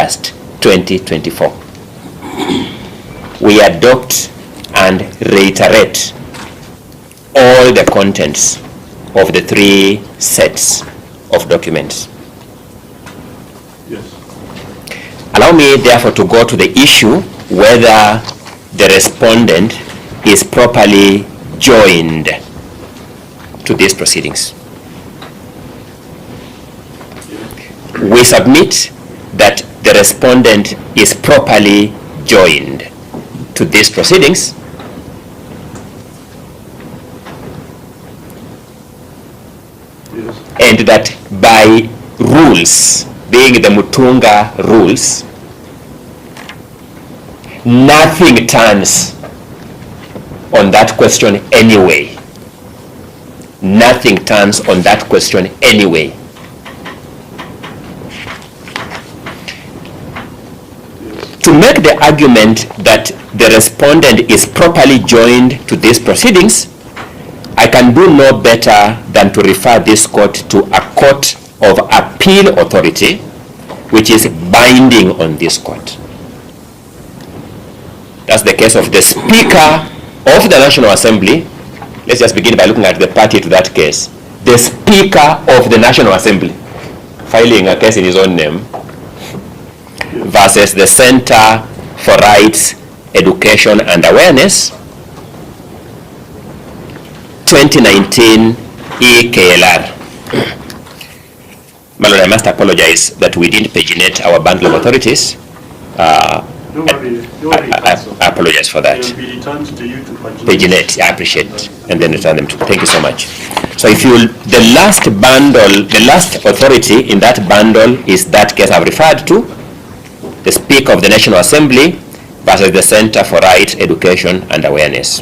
1st, 2024. We adopt and reiterate all the contents of the 3 sets of documents. Yes. Allow me, therefore, to go to the issue whether the respondent is properly joined to these proceedings. We submit that the respondent is properly joined to these proceedings and that by rules, being the Mutunga rules, nothing turns on that question anyway. Nothing turns on that question anyway. To make the argument that the respondent is properly joined to these proceedings, I can do no better than to refer this court to a court of appeal authority, which is binding on this court. That's the case of the Speaker of the National Assembly. Let's just begin by looking at the party to that case. The Speaker of the National Assembly, filing a case in his own name, versus the Center for Rights, Education and Awareness, 2019 EKLR. My Lord, I must apologize that we didn't paginate our bundle of authorities. I apologize for that. They'll be returned to you to paginate, I appreciate, and then return them to. Thank you so much. So if you, the last bundle, the last authority in that bundle is that case I've referred to, the Speaker of the National Assembly versus the Center for Rights, Education and Awareness.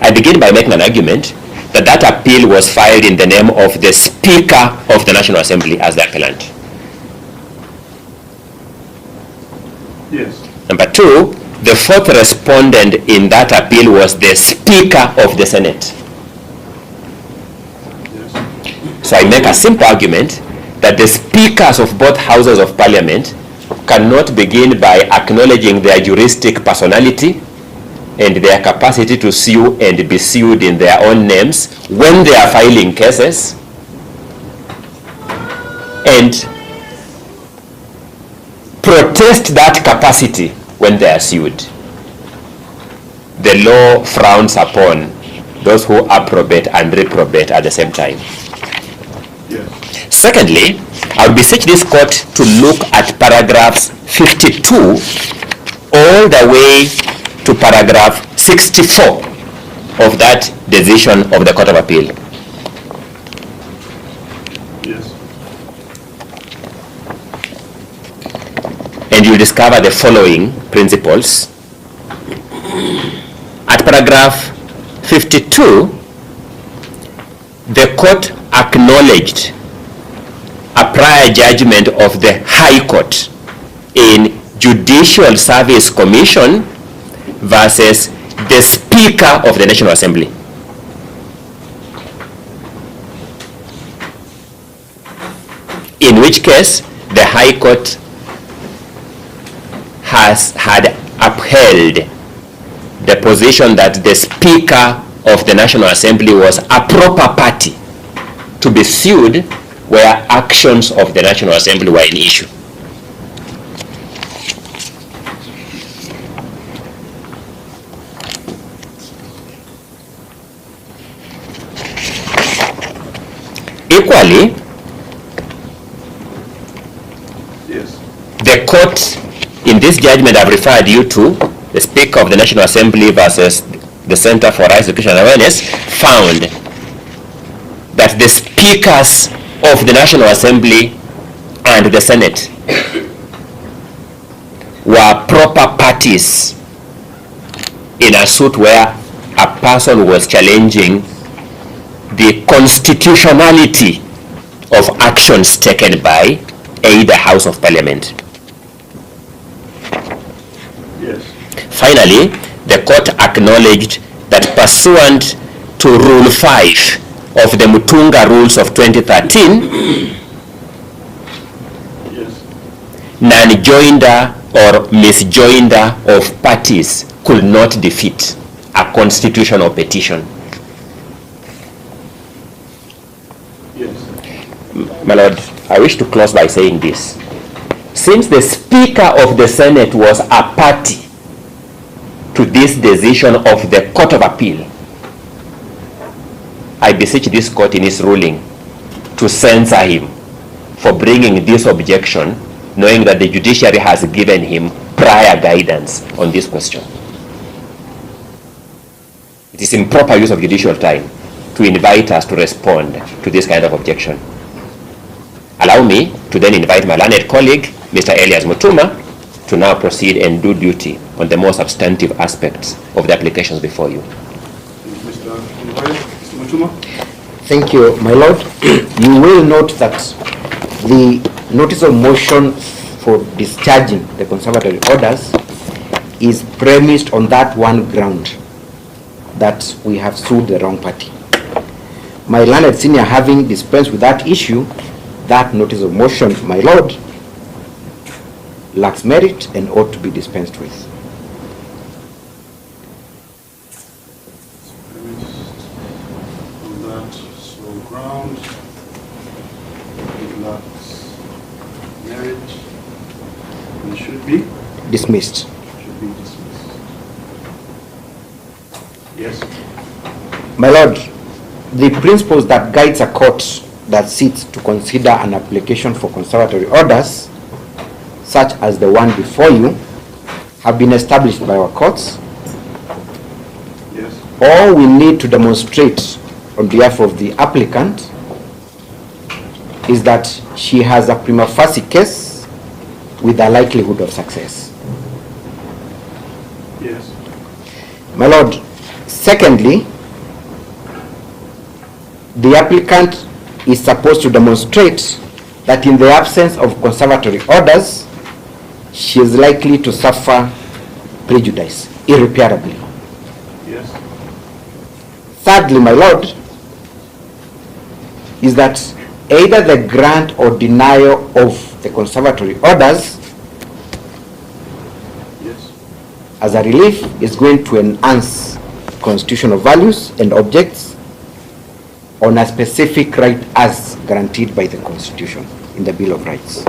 I begin by making an argument that that appeal was filed in the name of the Speaker of the National Assembly as the appellant. Yes. Number 2, the 4th respondent in that appeal was the Speaker of the Senate. Yes. So I make a simple argument that the speakers of both houses of parliament cannot begin by acknowledging their juristic personality and their capacity to sue and be sued in their own names when they are filing cases, and protest that capacity when they are sued. The law frowns upon those who approbate and reprobate at the same time. Yes. Secondly, I would beseech this court to look at paragraphs 52 all the way to paragraph 64 of that decision of the Court of Appeal. Yes. And you'll discover the following principles. At paragraph 52, the court acknowledged a prior judgment of the High Court in Judicial Service Commission versus the Speaker of the National Assembly. In which case, the High Court had upheld the position that the Speaker of the National Assembly was a proper party to be sued where actions of the National Assembly were in issue. Equally, Yes. the court in this judgment I've referred you to, the Speaker of the National Assembly versus the Center for Rights, Education and Awareness, found that the Speakers of the National Assembly and the Senate were proper parties in a suit where a person was challenging the constitutionality of actions taken by either House of Parliament. Yes. Finally, the court acknowledged that pursuant to Rule 5 of the Mutunga Rules of 2013, Yes. non-joinder or misjoinder of parties could not defeat a constitutional petition. Yes. My Lord, I wish to close by saying this. Since the Speaker of the Senate was a party to this decision of the Court of Appeal, I beseech this court in its ruling to censure him for bringing this objection, knowing that the judiciary has given him prior guidance on this question. It is improper use of judicial time to invite us to respond to this kind of objection. Allow me to then invite my learned colleague, Mr. Elias Mutuma, to now proceed and do duty on the more substantive aspects of the applications before you. Mr. Mutuma? Thank you, my lord. You will note that the notice of motion for discharging the conservatory orders is premised on that one ground, that we have sued the wrong party. My learned senior, having dispensed with that issue, that notice of motion, my lord, lacks merit and ought to be dispensed with. On that sole ground, it lacks merit and should be Dismissed. dismissed. Yes. My lord, the principles that guides a court that sits to consider an application for conservatory orders, such as the one before you, have been established by our courts. Yes. All we need to demonstrate on behalf of the applicant is that she has a prima facie case with a likelihood of success. Yes. My lord, secondly, the applicant is supposed to demonstrate that in the absence of conservatory orders, she is likely to suffer prejudice irreparably. Yes. Thirdly, my lord, is that either the grant or denial of the conservatory orders Yes. as a relief is going to enhance constitutional values and objects on a specific right as guaranteed by the Constitution in the Bill of Rights.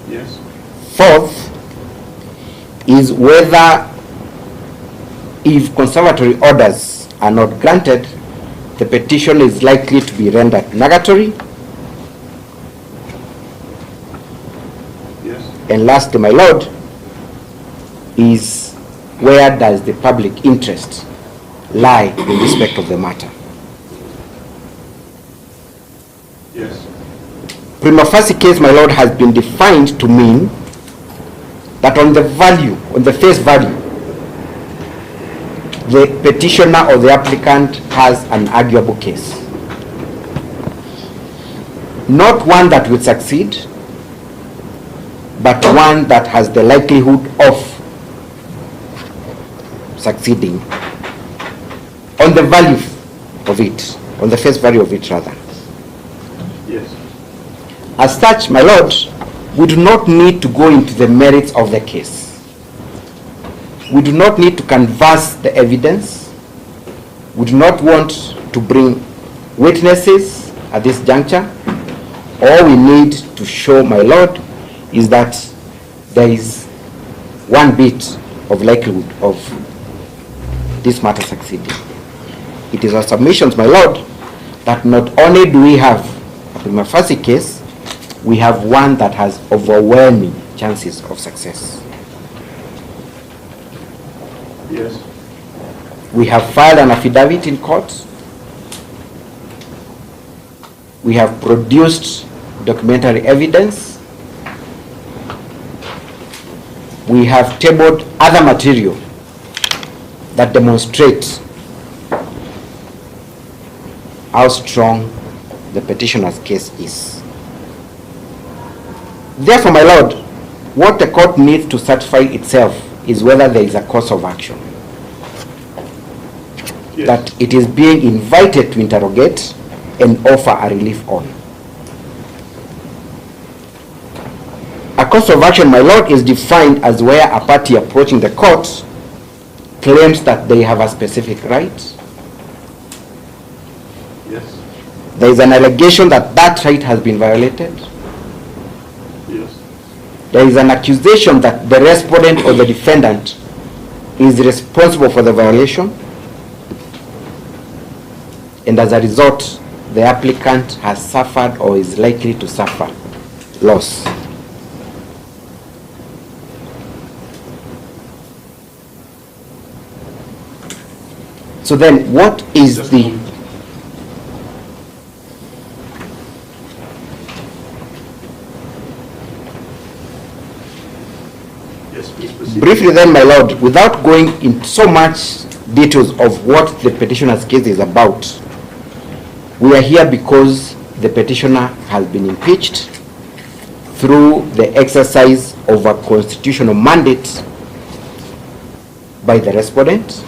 Yes. Fourth is whether, if conservatory orders are not granted, the petition is likely to be rendered nugatory. Yes. And lastly, my lord, is where does the public interest lie in respect of the matter? Yes. Prima facie case, my lord, has been defined to mean that on the value, on the face value, the petitioner or the applicant has an arguable case. Not one that will succeed, but one that has the likelihood of succeeding on the value of it, on the face value of it rather. Yes. As such, my lord, we do not need to go into the merits of the case. We do not need to canvass the evidence. We do not want to bring witnesses at this juncture. All we need to show, my lord, is that there is one bit of likelihood of this matter succeeding. It is our submissions, my lord, that not only do we have a prima facie case, we have one that has overwhelming chances of success. Yes. We have filed an affidavit in court. We have produced documentary evidence. We have tabled other material that demonstrates how strong the petitioner's case is. Therefore, my lord, what the court needs to satisfy itself is whether there is a course of action Yes. that it is being invited to interrogate and offer a relief on. A cause of action, my lord, is defined as where a party approaching the court claims that they have a specific right. Yes. There is an allegation that that right has been violated. Yes. There is an accusation that the respondent or the defendant is responsible for the violation, and as a result, the applicant has suffered or is likely to suffer loss. So then, what is Just the... a moment. Yes, please proceed. Briefly then, my lord, without going into so much details of what the petitioner's case is about, we are here because the petitioner has been impeached through the exercise of a constitutional mandate by the respondent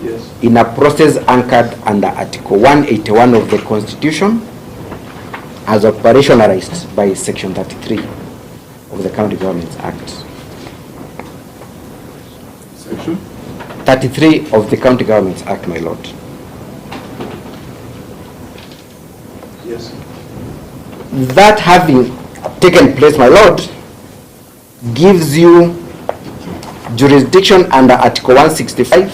Yes. in a process anchored under Article 181 of the Constitution as operationalized by Section 33 of the County Governments Act. Section? 33 of the County Governments Act, my lord. Yes. That having taken place, my lord, gives you jurisdiction under Article 165,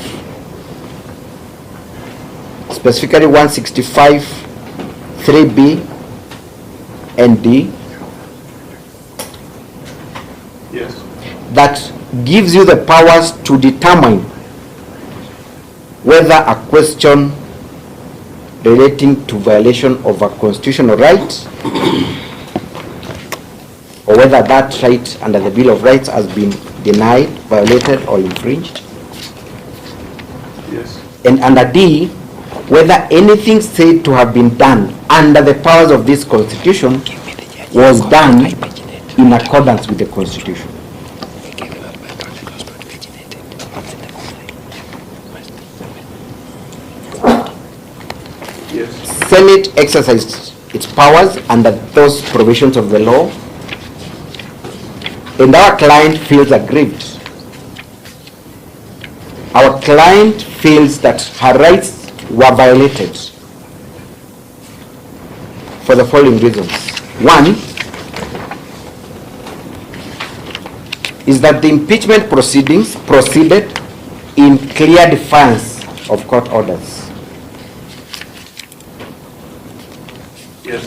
specifically 165 3B and D, Yes. that gives you the powers to determine whether a question relating to violation of a constitutional right or whether that right under the Bill of Rights has been denied, violated, or infringed. Yes. And under D, whether anything said to have been done under the powers of this Constitution was done in accordance with the Constitution. Yes. Senate exercised its powers under those provisions of the law, and our client feels aggrieved. Our client feels that her rights were violated for the following reasons. One is that the impeachment proceedings proceeded in clear defiance of court orders. Yes.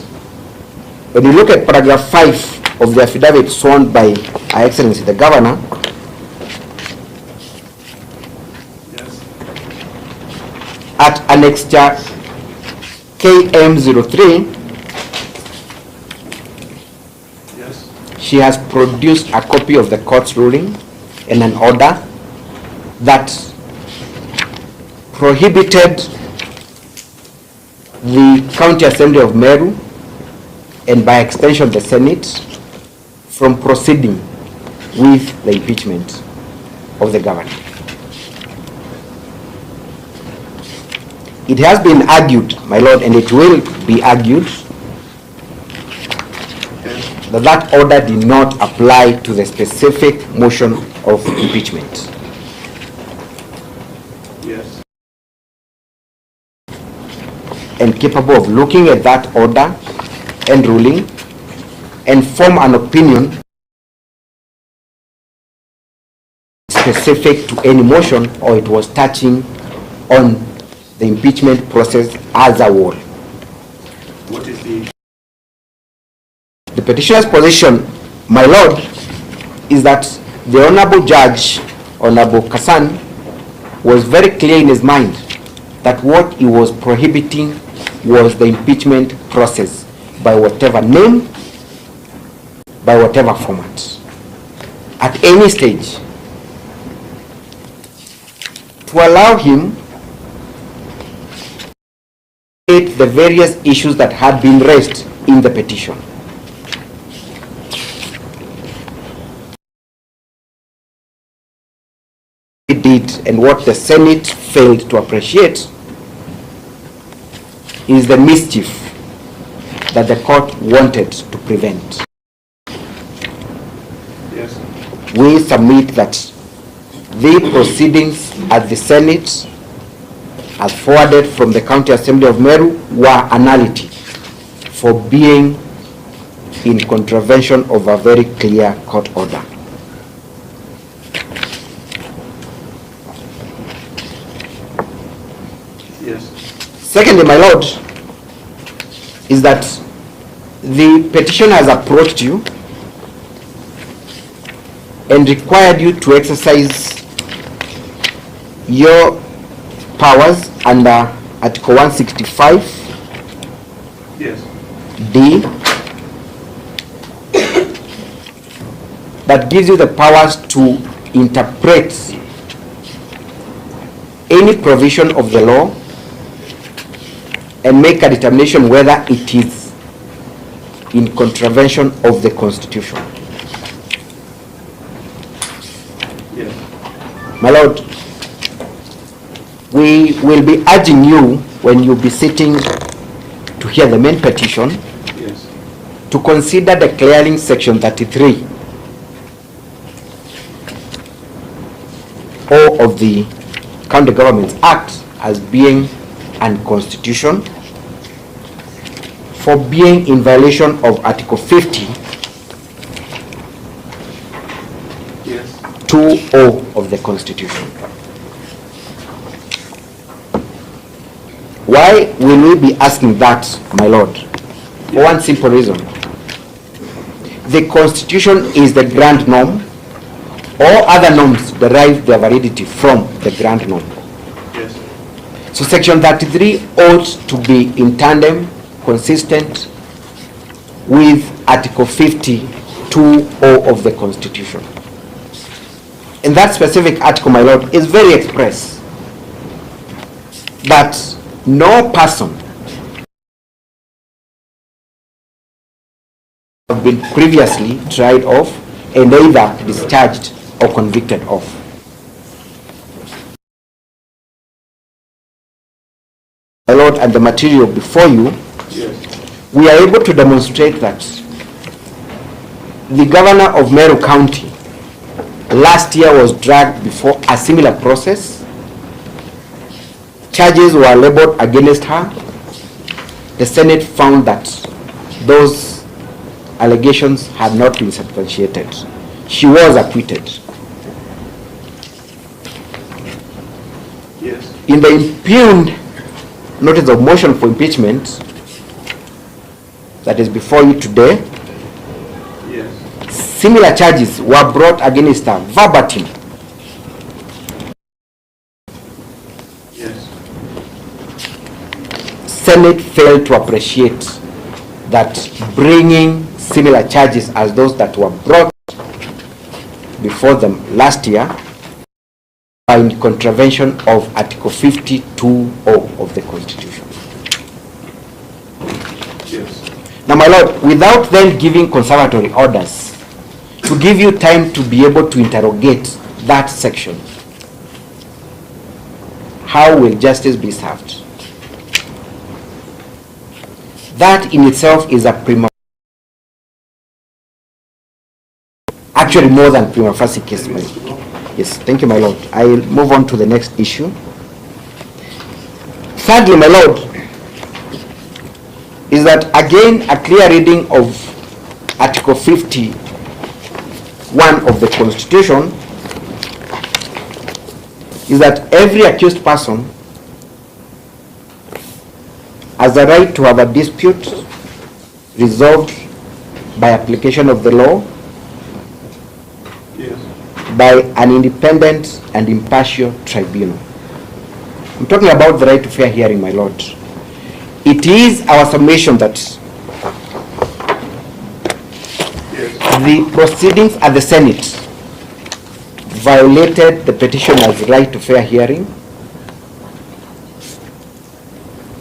When you look at paragraph 5 of the affidavit sworn by Her Excellency the Governor, Yes. at annexure KM03, Yes. she has produced a copy of the court's ruling and an order that prohibited the County Assembly of Meru and by extension the Senate from proceeding with the impeachment of the governor. It has been argued, my lord, and it will be argued Yes. that that order did not apply to the specific motion of impeachment. Yes. And capable of looking at that order and ruling and form an opinion specific to any motion, or it was touching on the impeachment process as a whole. What is the... The petitioner's position, my lord, is that the Honorable Judge, Honorable Kassan, was very clear in his mind that what he was prohibiting was the impeachment process by whatever name, by whatever format, at any stage, to allow him to state the various issues that had been raised in the petition. He did and what the Senate failed to appreciate is the mischief that the court wanted to prevent. Yes. We submit that the proceedings at the Senate, as forwarded from the County Assembly of Meru, were a nullity for being in contravention of a very clear court order. Yes. Secondly, my lord, is that the petitioner has approached you and required you to exercise your powers under Article 165 Yes. D that gives you the powers to interpret any provision of the law and make a determination whether it is in contravention of the Constitution. Yes. My lord, we will be urging you, when you be sitting to hear the main petition, Yes. to consider declaring Section 33 of the County Governments Act as being unconstitutional for being in violation of Article 50, Yes. 2(o) of the Constitution. Why will we be asking that, my lord? For one simple reason. The Constitution is the grand norm. All other norms derive their validity from the grand norm. Yes. So Section 33 ought to be in tandem, consistent with Article 50(2)(o) of the Constitution. And that specific article, my lord, is very express that no person have been previously tried of and either discharged or convicted of. My lord, and the material before you, Yes. we are able to demonstrate that the governor of Meru County last year was dragged before a similar process. Charges were labeled against her. The Senate found that those allegations had not been substantiated. She was acquitted. Yes. In the impugned notice of motion for impeachment that is before you today, Yes. similar charges were brought against her verbatim. Yes. Senate failed to appreciate that bringing similar charges as those that were brought before them last year are in contravention of Article 52(o) of the Constitution. Yes. Now, my lord, without then giving conservatory orders to give you time to be able to interrogate that section, how will justice be served? That in itself is a actually more than prima facie case. Yes, thank you, my lord. I will move on to the next issue. Thirdly, my lord, is that again a clear reading of Article 51 of the Constitution is that every accused person has the right to have a dispute resolved by application of the law Yes. by an independent and impartial tribunal. I'm talking about the right to fair hearing, my lord. It is our submission that Yes. the proceedings at the Senate violated the petitioner's right to fair hearing,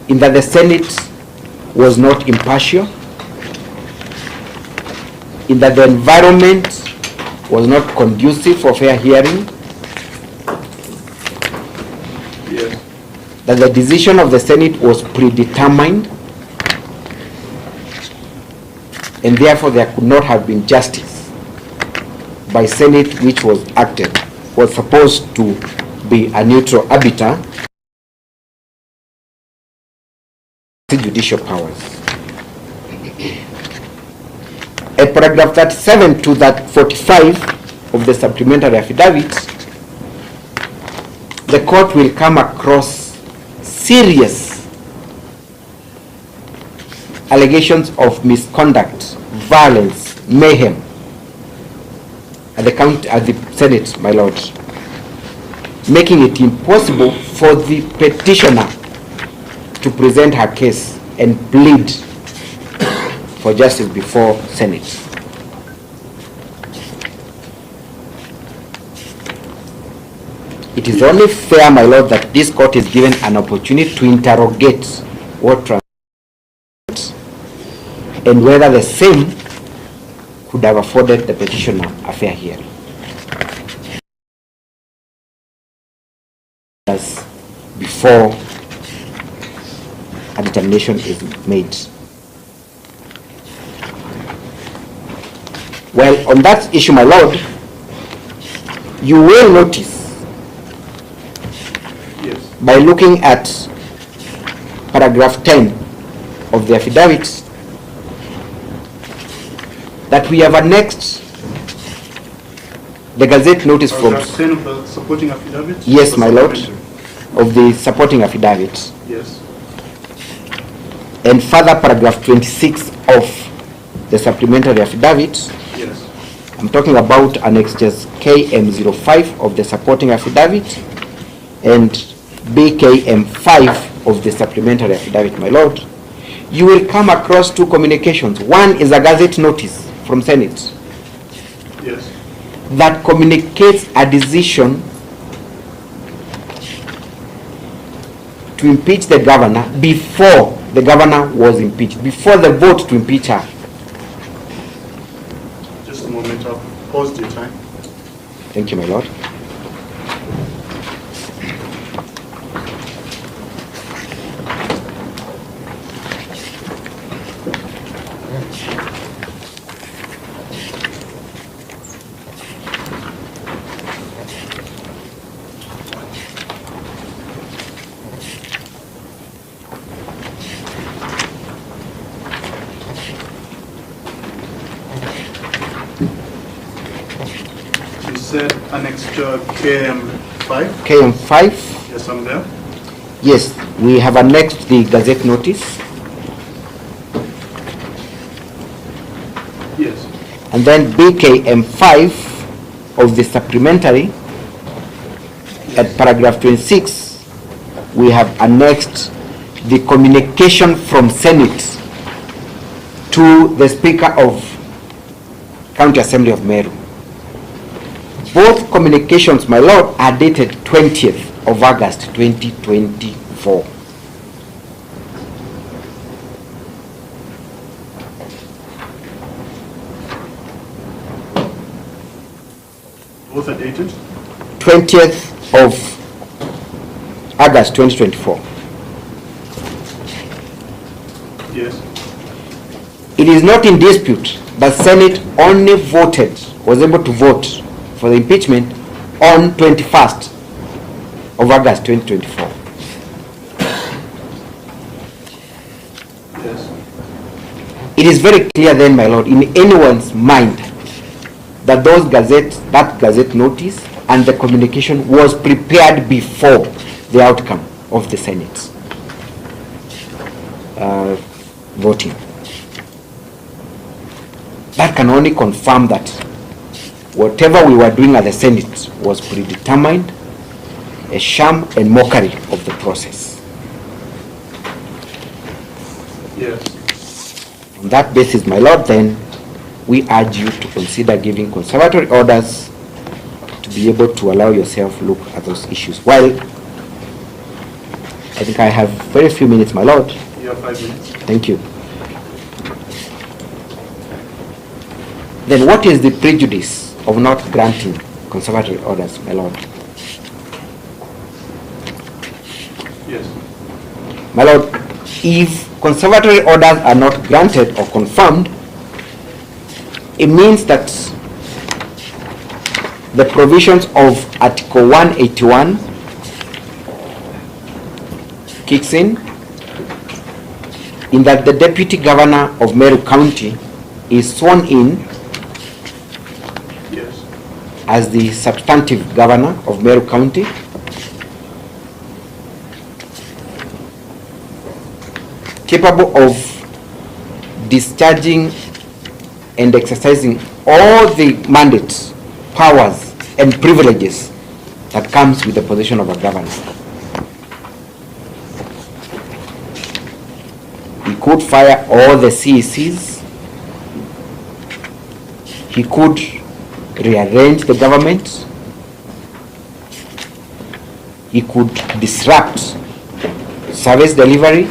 in that the Senate was not impartial, in that the environment was not conducive for fair hearing, that the decision of the Senate was predetermined, and therefore there could not have been justice by Senate, which was supposed to be a neutral arbiter, judicial powers. At paragraph 37 to that 45 of the supplementary affidavit, the court will come across serious allegations of misconduct, violence, mayhem at the Senate, my lord, making it impossible for the petitioner to present her case and plead for justice before Senate. It is only fair, my lord, that this court is given an opportunity to interrogate what transpired and whether the same could have afforded the petitioner a fair hearing. As before a determination is made. Well, on that issue, my lord, you will notice, Yes. by looking at paragraph 10 of the affidavit, that we have annexed the Gazette notice from... Paragraph 10 of the supporting affidavit? Yes, my lord, Supplementary. of the supporting affidavit. Yes. And further paragraph 26 of the supplementary affidavit. Yes. I'm talking about annexes KM05 of the supporting affidavit and BKM5 of the supplementary affidavit, my lord. You will come across two communications. One is a Gazette notice from Senate Yes. that communicates a decision to impeach the governor before the governor was impeached, before the vote to impeach her. Just a moment, I'll pause your time. Thank you, my lord. You said annexure KM5? KM5. Yes, I'm there. Yes, we have annexed the Gazette notice, Yes. and then BKM5 of the supplementary at paragraph 26, we have annexed the communication from Senate to the Speaker of County Assembly of Meru. Both communications, my lord, are dated 20th of August 2024. Both are dated? 20th of August 2024. Yes. It is not in dispute that Senate only was able to vote for the impeachment on 21st of August 2024. Yes. It is very clear then, my lord, in anyone's mind that that Gazette notice and the communication was prepared before the outcome of the Senate's voting. That can only confirm that whatever we were doing at the Senate was predetermined, a sham and mockery of the process. Yes. On that basis, my lord, then, we urge you to consider giving conservatory orders to be able to allow yourself look at those issues. Well, I think I have very few minutes, my lord. You have 5 minutes. Thank you. Then what is the prejudice of not granting conservatory orders, my lord? Yes. My Lord, if conservatory orders are not granted or confirmed, it means that the provisions of Article 181 kicks in that the Deputy Governor of Meru County is sworn in Yes. as the substantive governor of Meru County, capable of discharging and exercising all the mandates, powers, and privileges that comes with the position of a governor. He could fire all the CECs. He could rearrange the government. He could disrupt service delivery.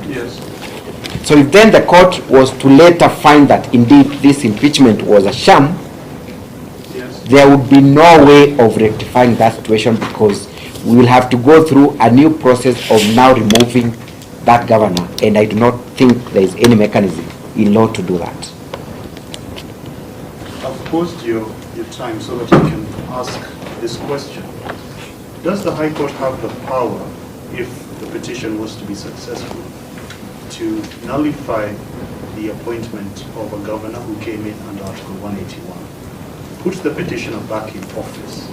Yes. So if then the court was to later find that indeed this impeachment was a sham, Yes. there would be no way of rectifying that situation, because we will have to go through a new process of now removing that governor, and I do not think there is any mechanism in law to do that. I've paused your time so that you can ask this question. Does the High Court have the power, if the petition was to be successful, to nullify the appointment of a governor who came in under Article 181, put the petitioner back in office,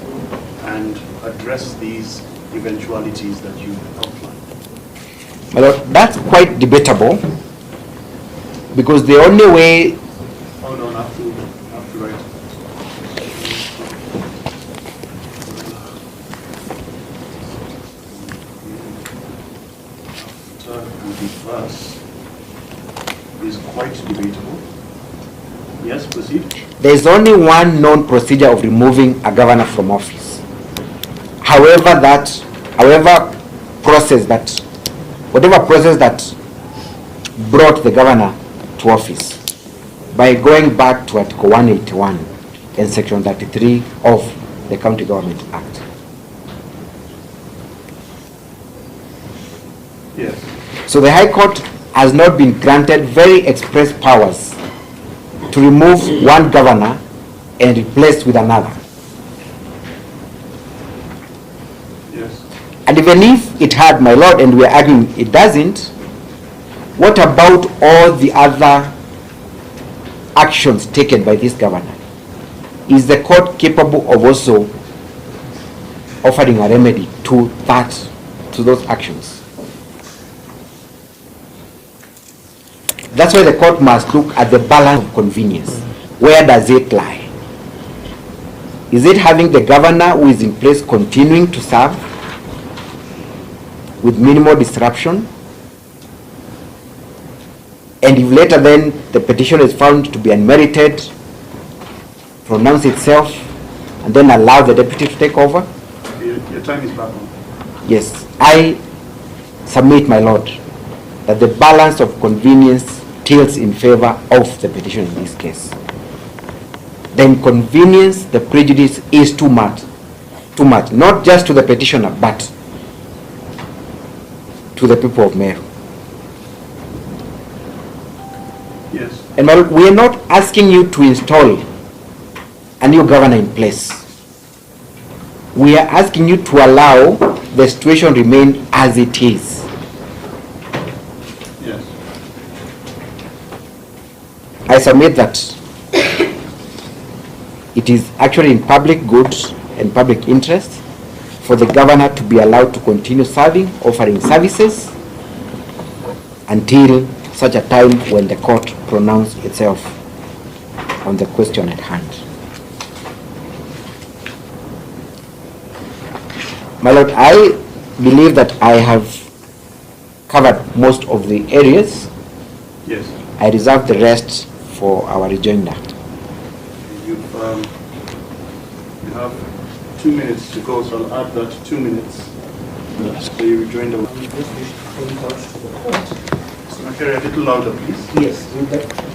and address these eventualities that you outlined? Well, that's quite debatable, because the only way Hold on, I have to write. After and reverse is quite debatable. Yes, proceed. there is only one known procedure of removing a governor from office. Whatever process that brought the governor to office, by going back to Article 181 and Section 33 of the County Government Act. Yes. So the High Court has not been granted very express powers to remove one governor and replace with another. Yes. And even if it had, my Lord, and we are arguing it doesn't, what about all the other actions taken by this governor? Is the court capable of also offering a remedy to those actions? That's why the court must look at the balance of convenience. Where does it lie? Is it having the governor who is in place continuing to serve with minimal disruption? And if later then the petition is found to be unmerited, pronounce itself, and then allow the deputy to take over? Your time is back on. Yes, I submit, my Lord, that the balance of convenience tilts in favor of the petition in this case. The inconvenience, the prejudice is too much, not just to the petitioner, but to the people of Meru. Yes. And my Lord, we are not asking you to install a new governor in place. We are asking you to allow the situation remain as it is. Yes. I submit that it is actually in public good and public interest for the governor to be allowed to continue serving, offering services until such a time when the court pronounces itself on the question at hand. My Lord, I believe that I have covered most of the areas. Yes. I reserve the rest for our rejoinder. You have 2 minutes to go, so I'll add that 2 minutes. So you rejoin the... We just wish to point out to the court. Okay, a little louder, please. Yes,